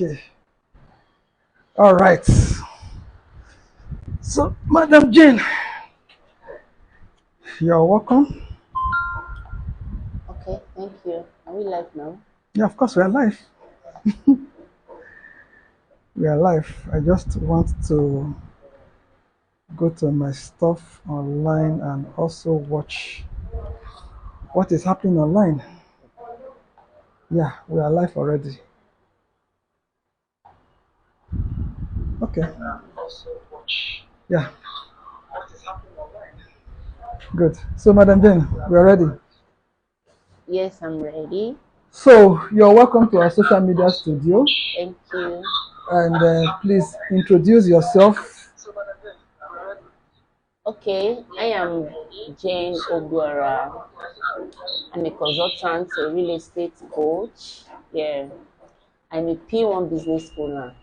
Okay. All right. So, Madam Jane, you're welcome. Okay, thank you. Are we live now? Yeah, of course, we are live. We are live. I just want to go to my stuff online and also watch what is happening online. Yeah, we are live already. Okay. Yeah, good. So, Madam Jane, we are ready. Yes, I'm ready. So, you're welcome to our social media studio. Thank you. And please introduce yourself. Okay, I am Jane Oguara. I'm a consultant, a real estate coach. Yeah, I'm a P1 business owner.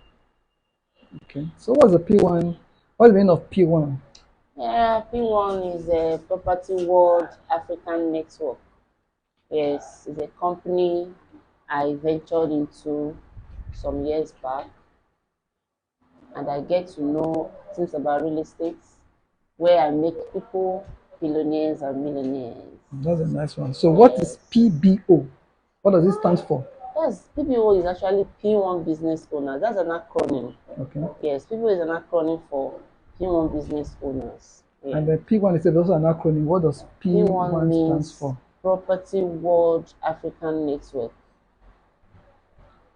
Okay. So, what's the P1? What's the meaning of P1? Yeah, P1 is a Property World African Network. Yes, it's a company I ventured into some years back, and I get to know things about real estate where I make people billionaires and millionaires. That's a nice one. So, what is Yes. PBO? What does it stand for? Yes, PBO is actually P1 business owner. That's an acronym. Okay. Yes, PBO is an acronym for P1 business owners. Yeah. And the P1 is also an acronym. What does P1 P1 stands means for? Property World African Network.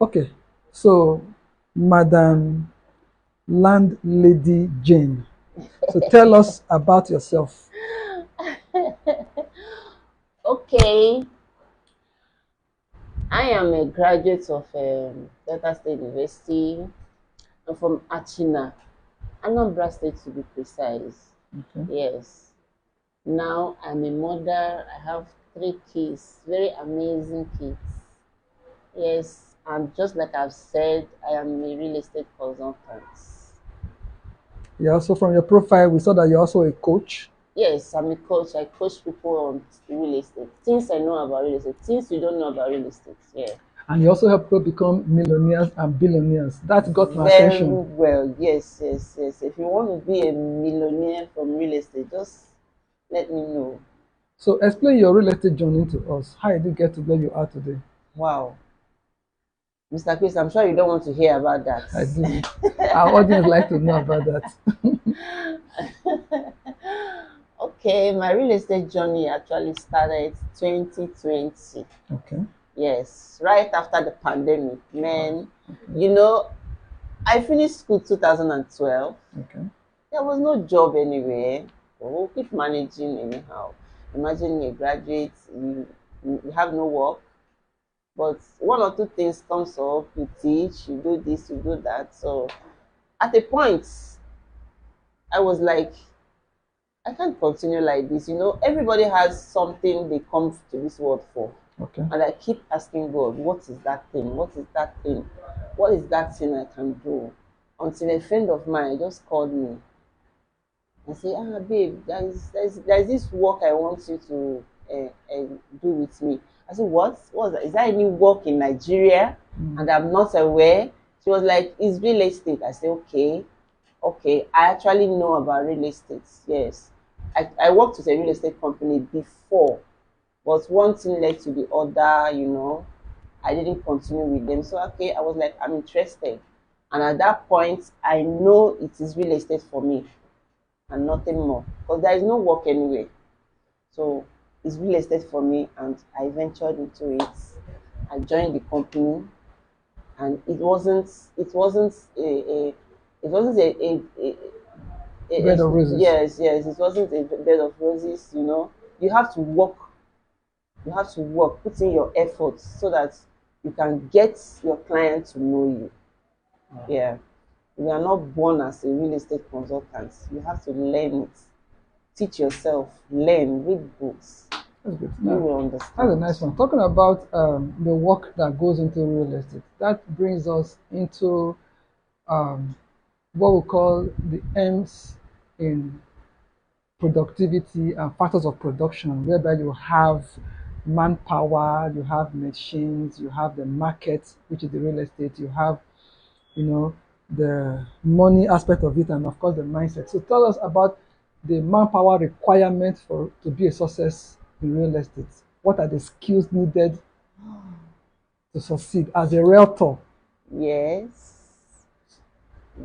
Okay. So, Madam Landlady Jane. So, tell us about yourself. Okay, I am a graduate of Delta State University. I'm from Achina, Anambra State to be precise. Okay. Yes. Now I'm a mother. I have three kids, very amazing kids. Yes, and just like I've said, I am a real estate consultant. Yeah. Also, from your profile, we saw that you're also a coach. Yes, I'm a coach. I coach people on real estate. Things I know about real estate, things you don't know about real estate. Yeah. And you also help people become millionaires and billionaires. That got my Very attention. well. Yes, yes, yes. If you want to be a millionaire from real estate, just let me know. So, explain your real estate journey to us. How did you get to where you are today? Wow. Mr. Chris, I'm sure you don't want to hear about that. I do. Our audience like to know about that. Okay, my real estate journey actually started 2020. Okay. Yes, right after the pandemic. Man, you know, I finished school 2012. Okay. There was no job anywhere. So we'll keep managing anyhow. Imagine a graduate, you have no work, but one or two things comes up, you teach, you do this, you do that. So at a point, I was like, I can't continue like this. Everybody has something they come to this world for. Okay. And I keep asking God, what is that thing? What is that thing? What is that thing I can do? Until a friend of mine just called me and say, babe, there's this work I want you to do with me. I said, what? What's that? Is there any work in Nigeria? Mm. And I'm not aware. She was like, it's real estate. I said, okay. Okay, I actually know about real estate. Yes. I worked with a real estate company before, but one thing led to the other. I didn't continue with them. So, okay, I was like, I'm interested. And at that point, I know it is real estate for me and nothing more because there is no work anyway. So, it's real estate for me, and I ventured into it. I joined the company, and it wasn't Bed of roses. yes, it wasn't a bed of roses. You have to work, put in your efforts so that you can get your client to know you. Yeah, you are not born as a real estate consultant. You have to learn it, teach yourself, learn, read books. That's good. You Now, will that's a understand. nice one. Talking about the work that goes into real estate, that brings us into um, what we call the M's in productivity and factors of production, whereby you have manpower, you have machines, you have the market, which is the real estate, you have the money aspect of it, and of course the mindset. So tell us about the manpower requirement for to be a success in real estate. What are the skills needed to succeed as a realtor? Yes,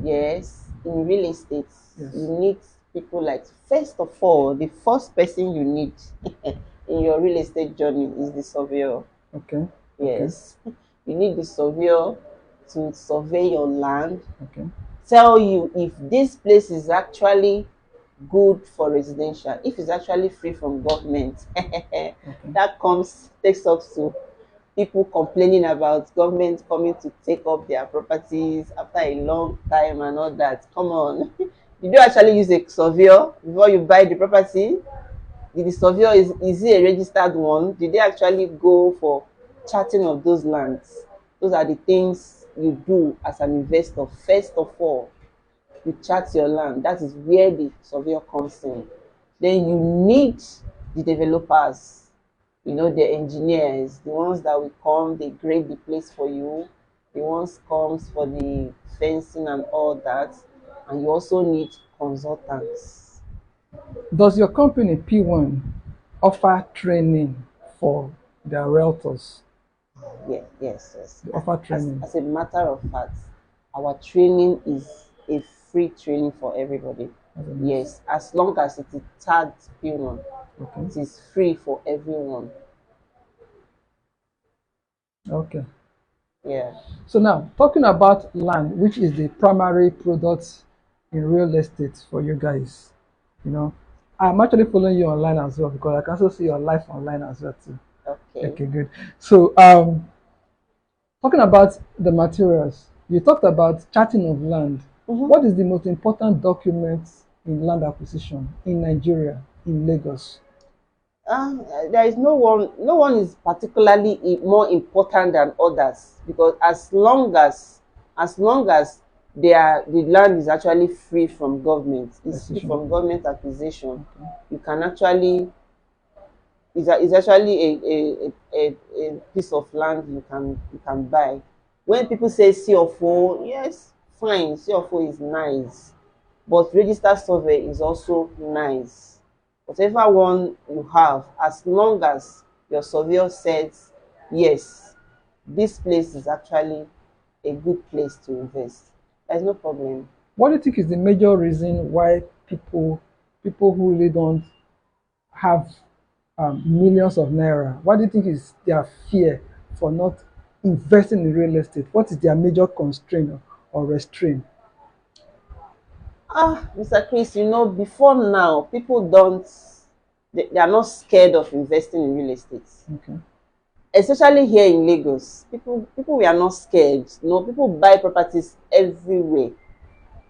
yes. In real estate, Yes. you need people like, first of all, the first person you need in your real estate journey is the surveyor. Okay. Okay. Yes. You need the surveyor to survey your land, Okay. tell you if this place is actually good for residential, if it's actually free from government. Okay. That comes takes us to people complaining about government coming to take up their properties after a long time and all that. Come on. Did you actually use a surveyor before you buy the property? Did the surveyor, is he a registered one? Did they actually go for charting of those lands? Those are the things you do as an investor. First of all, you chart your land. That is where the surveyor comes in. Then you need the developers, the engineers, the ones that will come, they grade the place for you, the ones comes for the fencing and all that, and you also need consultants. Does your company P1 offer training for their realtors? Yes, yes, yes. They offer As, training. as a matter of fact, our training is a free training for everybody. As a- Yes, as long as it is tagged P1, Okay. it is free for everyone. Okay. Yeah. So now, talking about land, which is the primary product in real estate for you guys, I'm actually following you online as well because I can also see your life online as well too. Okay. Okay, good. So, talking about the materials, you talked about charting of land. Mhm. What is the most important document in land acquisition in Nigeria, in Lagos? There is no one is particularly more important than others, because as long as the land is actually free from government, it's free Acquisition. from government acquisition, Okay. you can actually is actually a piece of land you can buy. When people say CFO, yes, fine, CFO is nice, but registered survey is also nice. Whatever one you have, as long as your surveyor says yes, this place is actually a good place to invest, there's no problem. What do you think is the major reason why people who really don't have millions of naira, what do you think is their fear for not investing in real estate? What is their major constraint or restraint? Mr. Chris, before now, people don't, they are not scared of investing in real estate. Okay. Especially here in Lagos, people were not scared. People buy properties everywhere.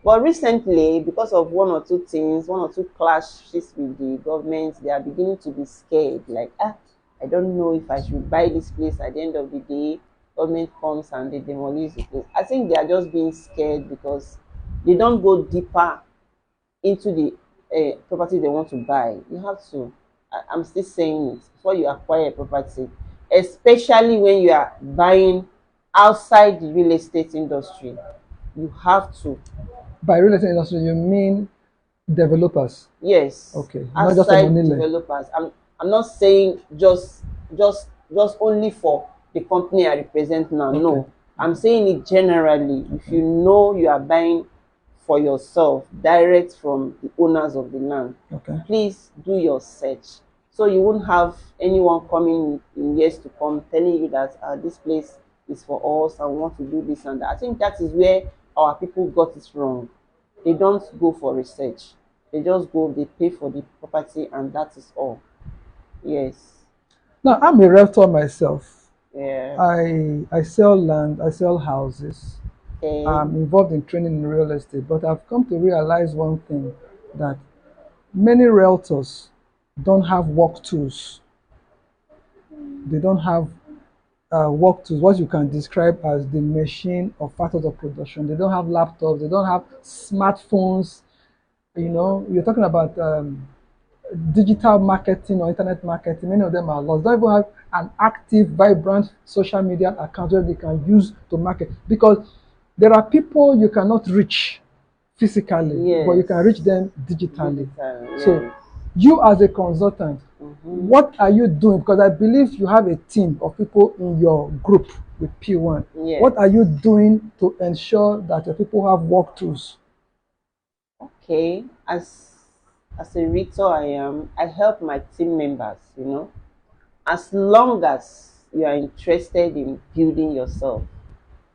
But recently, because of one or two things, one or two clashes with the government, they are beginning to be scared. Like, I don't know if I should buy this place. At the end of the day, government comes and they demolish the place. I think they are just being scared because they don't go deeper into the property they want to buy. You have to. I'm still saying it, before you acquire a property, especially when you are buying outside the real estate industry, you have to. By real estate industry, you mean developers? Yes, Okay, not just a outside money lend. developers. I'm not saying just only for the company I represent now. Okay, No, I'm saying it generally. If okay, you know you are buying for yourself, direct from the owners of the land, okay. please do your search. So you won't have anyone coming in years to come telling you that this place is for us and we want to do this and that. I think that is where our people got it wrong. They don't go for research. They just go, they pay for the property, and that is all. Yes. Now, I'm a realtor myself. Yeah. I sell land, I sell houses. Okay. I'm involved in training in real estate, but I've come to realize one thing, that many realtors don't have work tools. They don't have work tools, what you can describe as the machine or factors of production. They don't have laptops, they don't have smartphones. You're talking about digital marketing or internet marketing. Many of them are lost. They don't even have an active, vibrant social media account where they can use to market, because There are people you cannot reach physically, but you Yes. can reach them digitally. Digital, So yes. you as a consultant, Mm-hmm. what are you doing? Because I believe you have a team of people in your group with P1. Yes. What are you doing to ensure that your people have work tools? Okay. As a rector I help my team members, as long as you are interested in building yourself.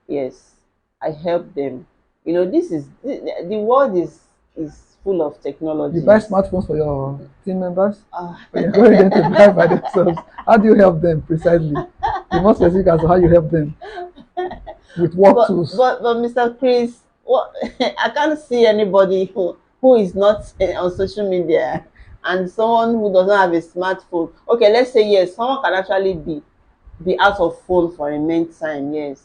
Yes, I help them. This is the world is full of You buy technologies. smartphones for your team members, Uh, or you encourage them to buy by themselves. How do you help them precisely? Be more specific as to how you help them with work tools. but Mr. Chris, what I can't see anybody who is not on social media and someone who doesn't have a smartphone. Okay, let's say yes, someone can actually be out of phone for a main time, yes.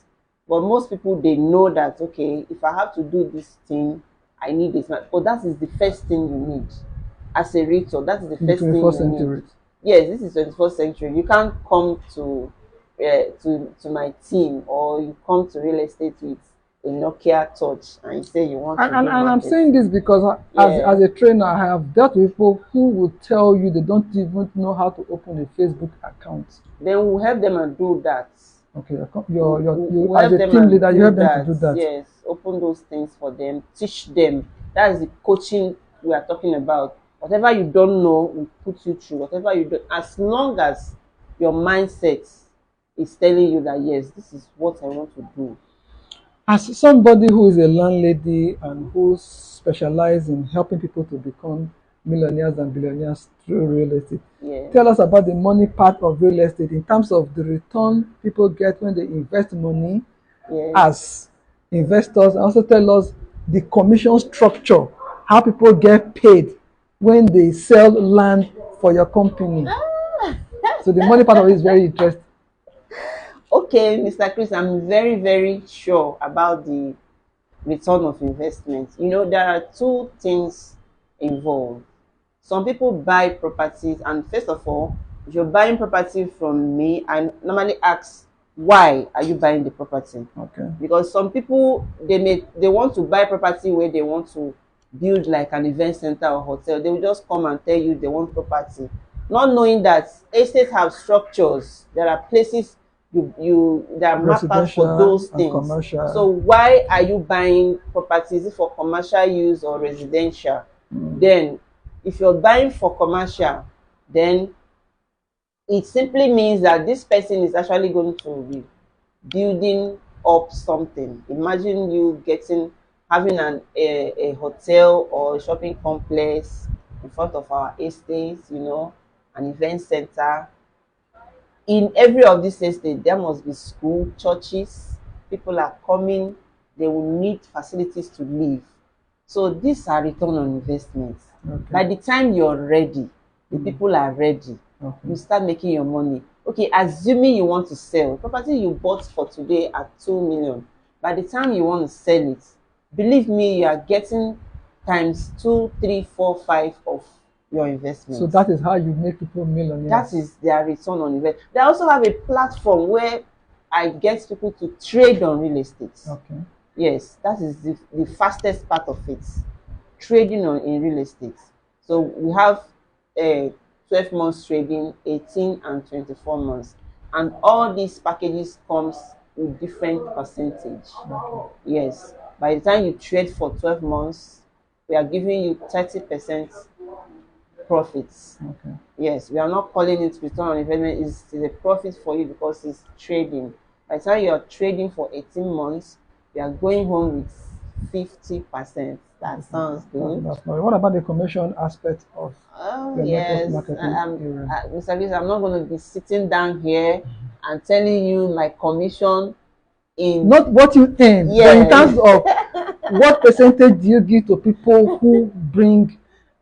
But most people, they know that, okay, if I have to do this thing, I need this. But that is the first thing you need as a rector. That is the In the first thing 21st you need. century. Yes, this is 21st century. You can't come to my team, or you come to real estate with a Nokia touch and you say you want to And, do and I'm saying marketing. this because Yeah. as a trainer, I have dealt with people who will tell you they don't even know how to open a Facebook account. Then we'll help them and do that. Okay, We'll as help a them team and leader, you do help them to that. do that. Yes, open those things for them, teach them. That's the coaching we are talking about. Whatever you don't know, we put you through. Whatever you do, as long as your mindset is telling you that yes, this is what I want to do. As somebody who is a landlady and who specializes in helping people to become millionaires and billionaires through real estate, Yeah. tell us about the money part of real estate in terms of the return people get when they invest money Yes. as investors, and also tell us the commission structure, how people get paid when they sell land for your company. So the money part of it is very interesting. Okay, Mr. Chris, I'm very, very sure about the return of investment. There are two things involved. Some people buy properties, and first of all, if you're buying property from me, I normally ask, why are you buying the property? Okay. Because some people, they want to buy property where they want to build like an event center or hotel. They will just come and tell you they want property, not knowing that estates have structures. There are places that are mapped out for Residential those and things. commercial. So why are you buying properties? Is it for commercial use or residential? Then if you're buying for commercial, then it simply means that this person is actually going to be building up something. Imagine you having a hotel or a shopping complex in front of our estates, an event center. In every of these estates, there must be school, churches. People are coming. They will need facilities to live. So these are return on investment. Okay. By the time you're ready, the people are ready. Okay. You start making your money. Okay, assuming you want to sell property you bought for today at 2 million. By the time you want to sell it, believe me, you are getting times 2, 3, 4, 5 of your investment. So that is how you make people millionaires. That is their return on investment. They also have a platform where I get people to trade on real estate. Okay. Yes, that is the fastest part of it. Trading in real estate. So we have 12 months trading, 18 and 24 months. And all these packages comes with different percentage. Okay. Yes. By the time you trade for 12 months, we are giving you 30% profits. Okay. Yes, we are not calling it return on investment. It's a profit for you because it's trading. By the time you are trading for 18 months, you are going home with 50%. That sounds good. What about the commission aspect of Oh, your yes. network marketing area? Mr. Chris, I'm not going to be sitting down here and telling you my commission in. Not what you earn, but in Yes. terms of what percentage do you give to people who bring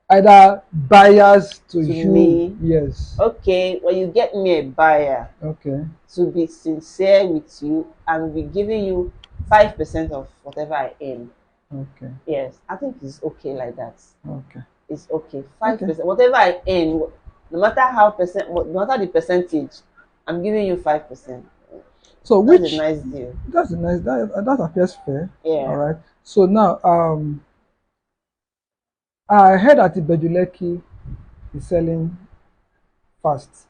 either buyers to you? Me. Yes. Okay, when you get me a buyer, Okay. to be sincere with you, and be giving you 5% of whatever I earn. Okay. Yes, I think it's okay like that. Okay. It's okay. 5%. Whatever I earn, no matter the percentage, I'm giving you 5%. So That's a which nice deal. that's a nice that appears fair. All Yeah. right. So now I heard that Ibejuleki is selling fast.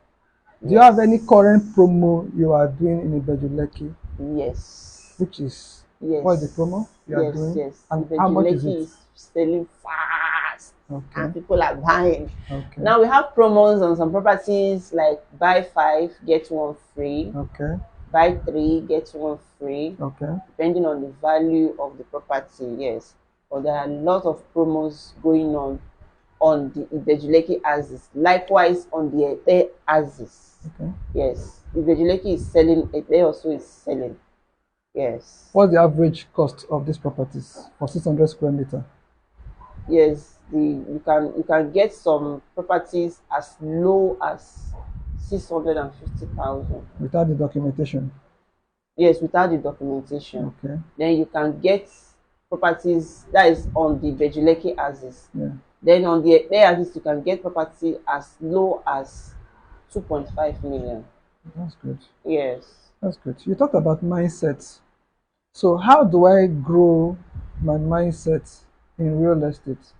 Do you have any Yes. current promo you are doing in Ibejuleki? Yes. Which is what is the Yes. promo you are Yes. doing Yes. and how much is it? Ibejuleki is selling fast Okay. and people are buying. Okay. Now we have promos on some properties like buy 5, get 1 free, Okay. buy 3, get 1 free, Okay. depending on the value of the property. Yes. But there are a lot of promos going on the Ibejuleki axis. Likewise on the Ete axis. Okay. Yes. Ibejuleki is selling, Ete also is selling. Yes. What's the average cost of these properties for 600 square meter? Yes, you can get some properties as low as 650,000. Without the documentation? Yes, without the documentation. Okay. Then you can get properties that is on the Bejuleki axis. Yeah. Then on the Ete axis, you can get property as low as 2.5 million. That's good. Yes. That's good. You talked about mindsets. So how do I grow my mindset in real estate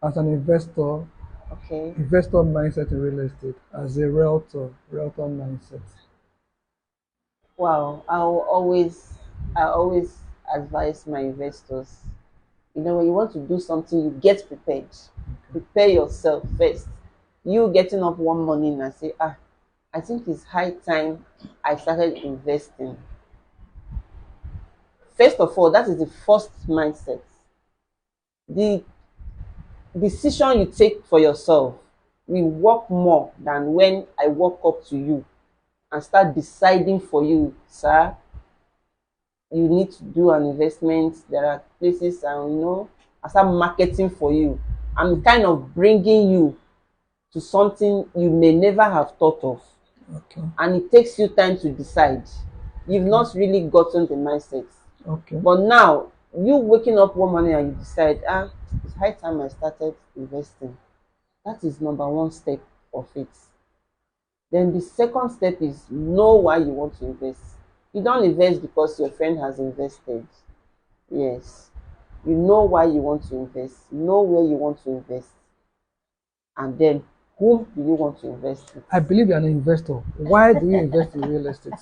as an investor, Okay. investor mindset in real estate, as a realtor mindset? Wow. I always advise my investors. When you want to do something, you get prepared. Prepare yourself first. You getting up one morning and say, I think it's high time I started investing. First of all, that is the first mindset. The decision you take for yourself will work more than when I walk up to you and start deciding for you, sir, you need to do an investment. There are places, and I start marketing for you. I'm kind of bringing you to something you may never have thought of, Okay. and it takes you time to decide. You've not really gotten the mindset. Okay. But now, you waking up one morning and you decide, it's high time I started investing. That is number one step of it. Then the second step is know why you want to invest. You don't invest because your friend has invested. Yes. You know why you want to invest. Know where you want to invest. And then whom do you want to invest with? I believe you're an investor. Why do you invest in real estate?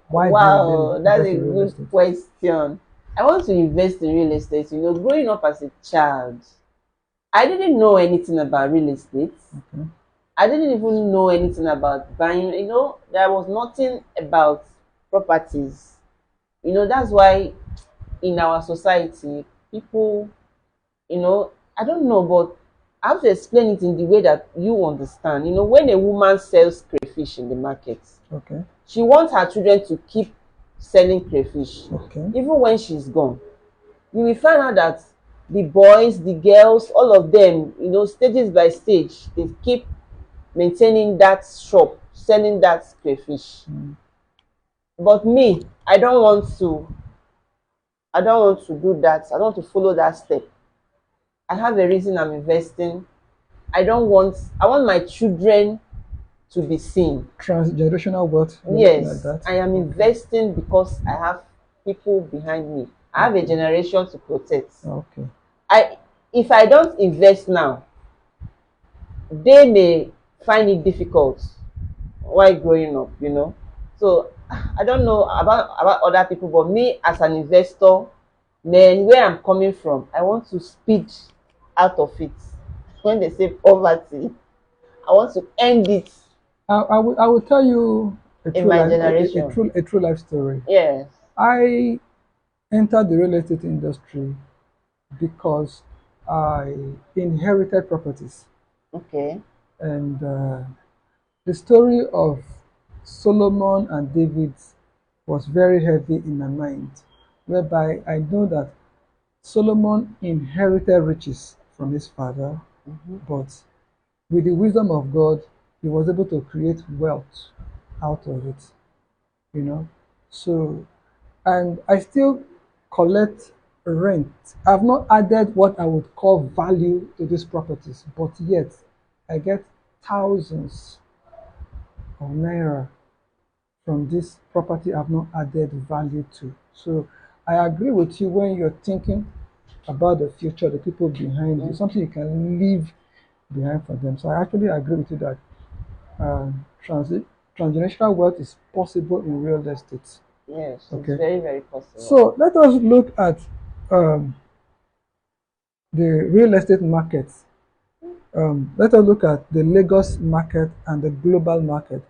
Why Wow, do you that's invest a in real good estate? question. I want to invest in real estate. Growing up as a child, I didn't know anything about real estate. Okay. I didn't even know anything about buying. There was nothing about properties. That's why in our society, people, I don't know, but I have to explain it in the way that you understand. When a woman sells crayfish in the market, Okay. she wants her children to keep selling crayfish. Okay. Even when she's gone, you will find out that the boys, the girls, all of them, stages by stage, they keep maintaining that shop, selling that crayfish. But me, I don't want to do that. I don't want to follow that step. I have a reason I'm investing. I want my children to be seen. Transgenerational wealth. You're looking at Yes, that. I am Okay. investing because I have people behind me. I have a generation to protect. Okay. If I don't invest now, they may find it difficult while growing up. So I don't know about other people, but me as an investor, then where I'm coming from, I want to speed out of it. When they say poverty, I want to end it I will tell you a in true my life generation. a true life story. Yes. I entered the real estate industry because I inherited properties, Okay. and the story of Solomon and David was very heavy in my mind, whereby I know that Solomon inherited riches from his father, but with the wisdom of God, he was able to create wealth out of it, you know. So, and I still collect rent. I've not added what I would call value to these properties, but yet I get thousands of naira from this property I've not added value to. So I agree with you when you're thinking about the future, the people behind you, something you can leave behind for them. So I actually agree with you that uh, transi- transgenerational wealth is possible in real estate. Yes, it's Okay. very, very possible. So let us look at um, the real estate market. Let us look at the Lagos market and the global market.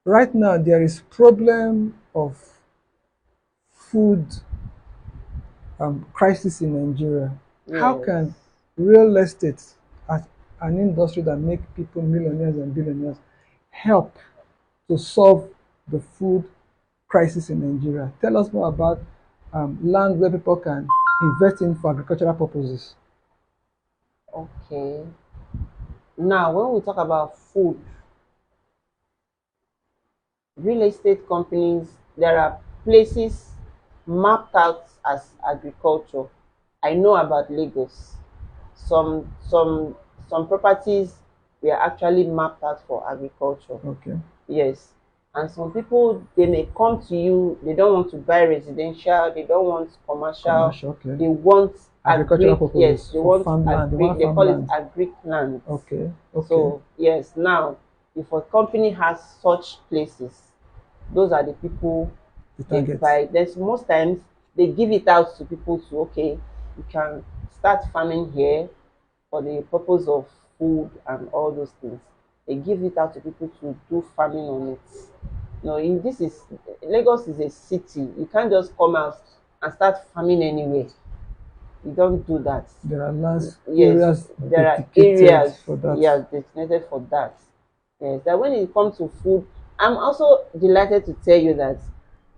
Right now, there is problem of food crisis in Nigeria. How Yes. can real estate, as an industry that make people millionaires and billionaires, help to solve the food crisis in Nigeria? Tell us more about land where people can invest in for agricultural purposes. Okay. Now, when we talk about food, real estate companies, there are places mapped out as agriculture. I know about Lagos. Some properties were actually mapped out for agriculture. Okay. Yes. And some people, they may come to you, they don't want to buy residential, they don't want commercial, Commercial, okay. they want Agricultural agric, yes, purposes they for want farmland. They agric, want they call it farmland. agric land. Okay. Okay. So yes, now if a company has such places, those are the people The they target. buy. There's most times they give it out to people to, okay, you can start farming here for the purpose of food and all those things. They give it out to people to do farming on it. No, in this is Lagos is a city. You can't just come out and start farming anywhere. You don't do that. There are lands Yes, areas there are dedicated areas, for that. yeah, designated for that. Yes, that when it comes to food, I'm also delighted to tell you that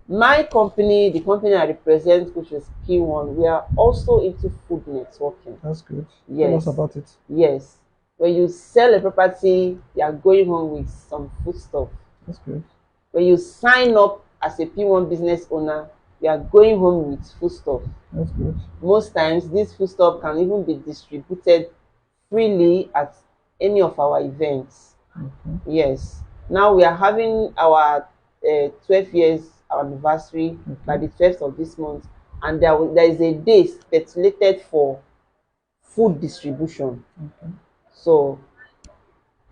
my company, the company I represent, which is P1, we are also into food networking. That's good. Tell us Yes, about it. yes. When you sell a property, you are going home with some food stuff. That's good. When you sign up as a P1 business owner, you are going home with food stuff. That's good. Most times, this food stuff can even be distributed freely at any of our events. Okay. Yes. Now we are having our 12 years anniversary by the 12th of this month, and there is a day speculated for food distribution. Okay. So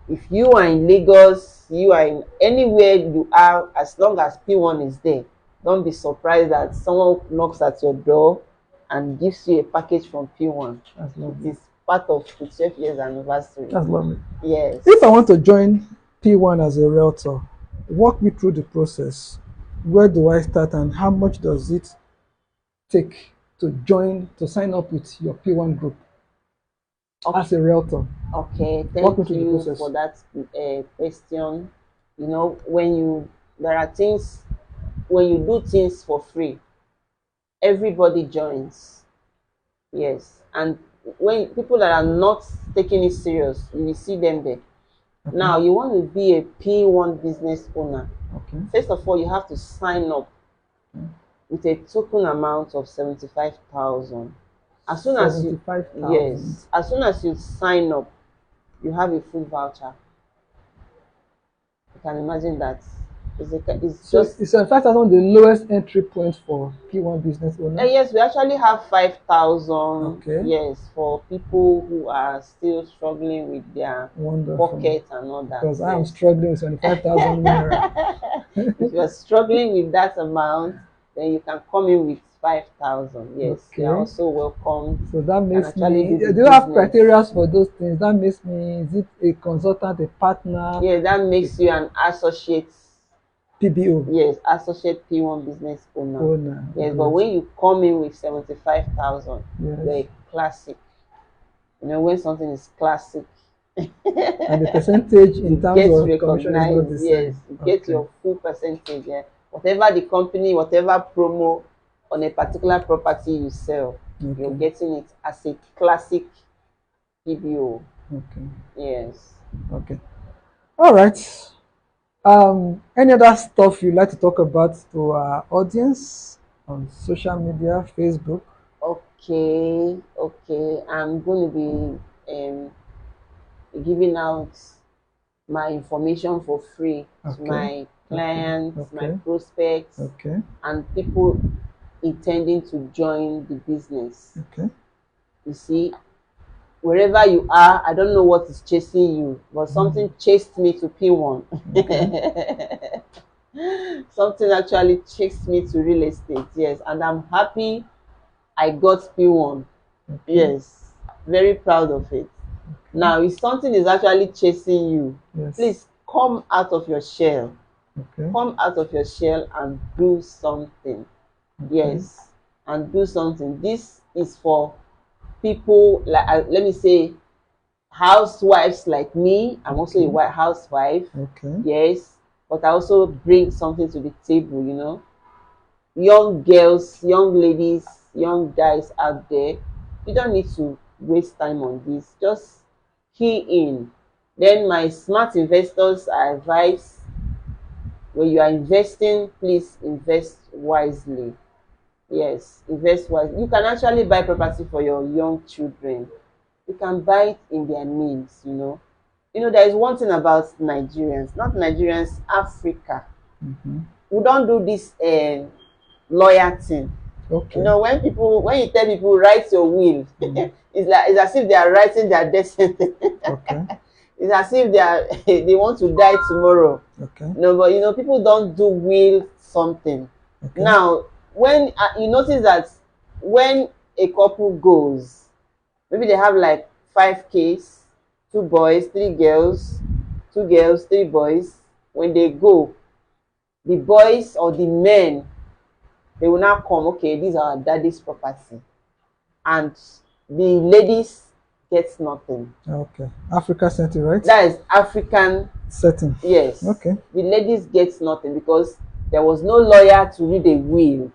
if you are in Lagos, you are in anywhere you are, as long as P1 is there, don't be surprised that someone knocks at your door and gives you a package from P1. That's It lovely. is part of the 12 years anniversary. That's lovely. Yes. If I want to join P1 as a realtor, walk me through the process. Where do I start and how much does it take to sign up with your P1 group as a realtor? Okay, Walk me thank through the you process. for that question. You know, there are things, when you do things for free, everybody joins. Yes, and when people that are not taking it serious, you will see them there. Okay. Now, you want to be a P1 business owner. Okay. First of all, you have to sign up with a token amount of 75,000. As soon as you 75,000. yes, as soon as you sign up, you have a food voucher. You can imagine that. It's So just is 75,000 the lowest entry point for P1 business owner? yes, we actually have 5,000. Okay. Yes, for people who are still struggling with their Wonderful. pocket and all that. Because I am Yes. struggling with 75,000 naira. If you are struggling with that amount, then you can come in with 5,000. Yes, Okay. you are also welcome. So that makes actually me. do the Do you have business. criteria for those things? That makes me. Is it a consultant, a partner, Yeah, that makes you an associate. PBO Yes, associate P1 business owner. owner? Yes, Good. but when you come in with 75,000, Yes. you're a classic. You know, when something is classic, And the percentage in terms gets of commission is not the recognized. same. Yes, you get Okay. your full percentage. Yeah. Whatever the company, whatever promo on a particular property you sell, you're Okay. getting it as a classic PBO. Okay. Yes. Okay. All right. Any other stuff you'd like to talk about to our audience on social media, Facebook? Okay. Okay. I'm going to be giving out my information for free to Okay. my clients, my Okay. prospects, Okay. and people intending to join the business. Okay. You see, wherever you are, I don't know what is chasing you, but something chased me to P1. Okay. Something actually chased me to real estate, yes, and I'm happy I got P1. Okay. Yes, very proud of it. Now, if something is actually chasing you, Yes. please come out of your shell. Okay. Come out of your shell and do something. Okay. Yes, and do something. This is for people like, let me say, housewives like me. I'm also a Okay. white housewife. Okay. Yes, but I also bring something to the table, you know. Young girls, young ladies, young guys out there, you don't need to waste time on this. Just key in. Then my smart investors, I advise, when you are investing, please invest wisely. Yes, invest wisely. You can actually buy property for your young children. You can buy it in their names, you know. You know, there is one thing about Nigerians, not Nigerians, Africa. Mm-hmm. We don't do this lawyer thing. Okay. You know, when you tell people write your will, it's as if they are writing their destiny. Okay. It's as if they want to die tomorrow. Okay. No, but you know, people don't do will something. Okay. Now, when you notice that when a couple goes, maybe they have like 5 kids, 2 boys, 3 girls, 2 girls, 3 boys. When they go, the boys or the men, they will now come, okay, these are our daddy's property. And the ladies gets nothing. Okay. Africa setting, right? That is African setting. Yes. Okay. The ladies gets nothing because there was no lawyer to read a will.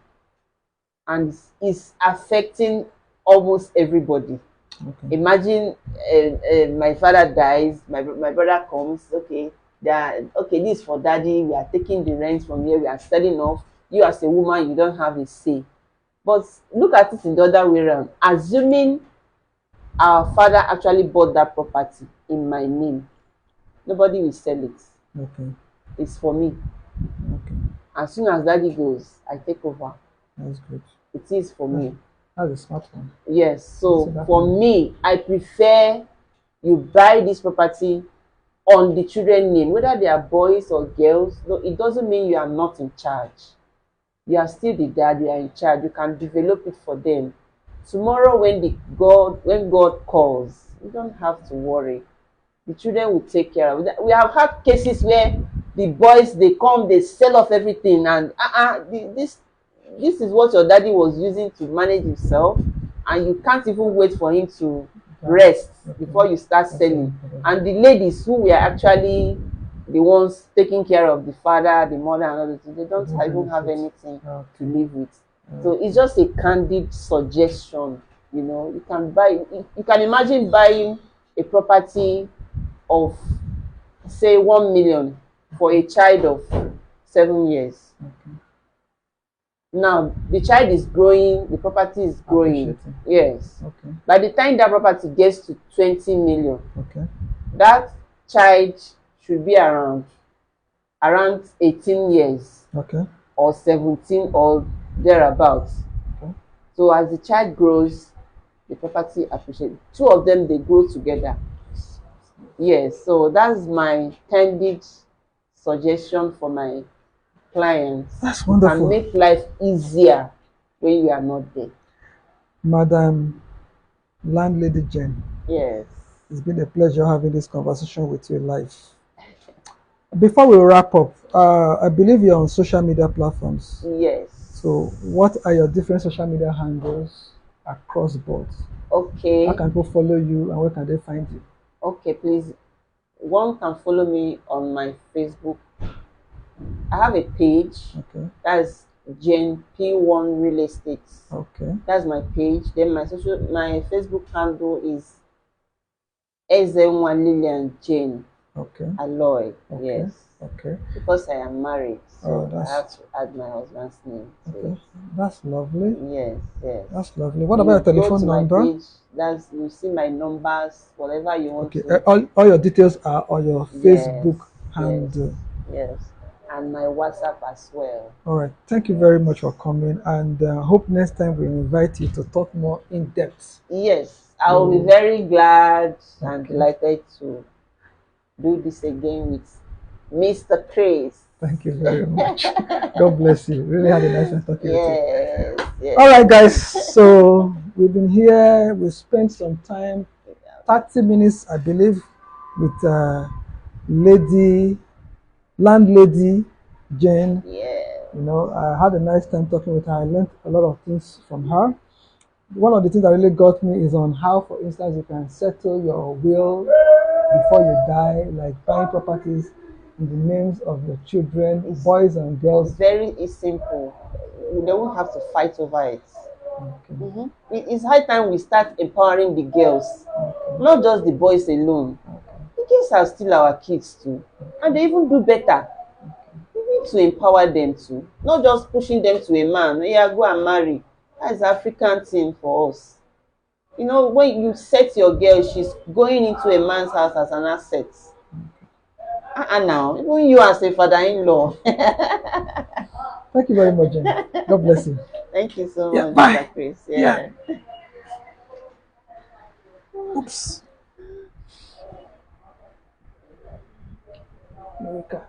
And it's affecting almost everybody. Okay. Imagine my father dies, my brother comes, okay, okay, this is for daddy, we are taking the rent from here, we are selling off. You as a woman, you don't have a say. But look at it in the other way around. Assuming our father actually bought that property in my name, nobody will sell it. Okay. It's for me. Okay. As soon as daddy goes, I take over. That's good. It is for me. That's a smart one. Yes. So for me, I prefer you buy this property on the children's name, whether they are boys or girls. No, it doesn't mean you are not in charge. You are still the dad, you are in charge. You can develop it for them. Tomorrow when God calls, you don't have to worry. The children will take care of it. We have had cases where the boys, they come, they sell off everything, and this is what your daddy was using to manage himself, and you can't even wait for him to rest before you start selling. And the ladies who were actually the ones taking care of the father, the mother, and all that, they don't even have anything to live with. So it's just a candid suggestion. You know, you can buy. You can imagine buying a property of, say, 1 million for a child of 7 years. Okay. Now the child is growing, the property is growing. Yes. Okay. By the time that property gets to 20 million, okay, that child should be around 18 years. Okay. Or 17 or thereabouts. Okay. So as the child grows, the property appreciates. Two of them, they grow together. Yes, so that's my candid suggestion for my clients. That's wonderful. And make life easier when you are not there. Madam Landlady Jane. Yes. It's been a pleasure having this conversation with you live. Before we wrap up, I believe you're on social media platforms. Yes. So what are your different social media handles across board? Okay. How can people follow you and where can they find you? Okay, please. One can follow me on my Facebook. I have a page. Okay. That's Jane P1 Real Estate. Okay. That's my page. Then my Facebook handle is Ezenwa Lillian Jane. Okay. Aloy. Okay. Yes. Okay. Because I am married, so I have to add my husband's name. Okay. That's lovely. Yes, yes. That's lovely. What about your telephone number? Page, you see my numbers, whatever you want to. All your details are on your Facebook handle. Yes. and my WhatsApp as well. All right. Thank you very much for coming, and hope next time we invite you to talk more in depth. Yes, I will be Mm. very glad and Okay. delighted to do this again with Mr. Chris. Thank you very much. God bless you. Really had a nice time talking with you. Yes, yes. All right, guys. So we've been here. We spent some time, 30 minutes, I believe, with landlady Jane. Yeah. You know, I had a nice time talking with her. I learned a lot of things from her. One of the things that really got me is on how, for instance, you can settle your will before you die, like buying properties in the names of your children, boys and girls. It's simple. They won't have to fight over it. Okay. It's high time we start empowering the girls, not just the boys alone. The girls are still our kids too, and they even do better. We need to empower them too, not just pushing them to a man. Yeah, go and marry. That's African thing for us. You know, when you set your girl, she's going into a man's house as an asset. Now, even you as a father-in-law. Thank you very much, Jane. God bless you. Thank you so Yeah, much, bye. Mr. Chris. Yeah. Oops. America.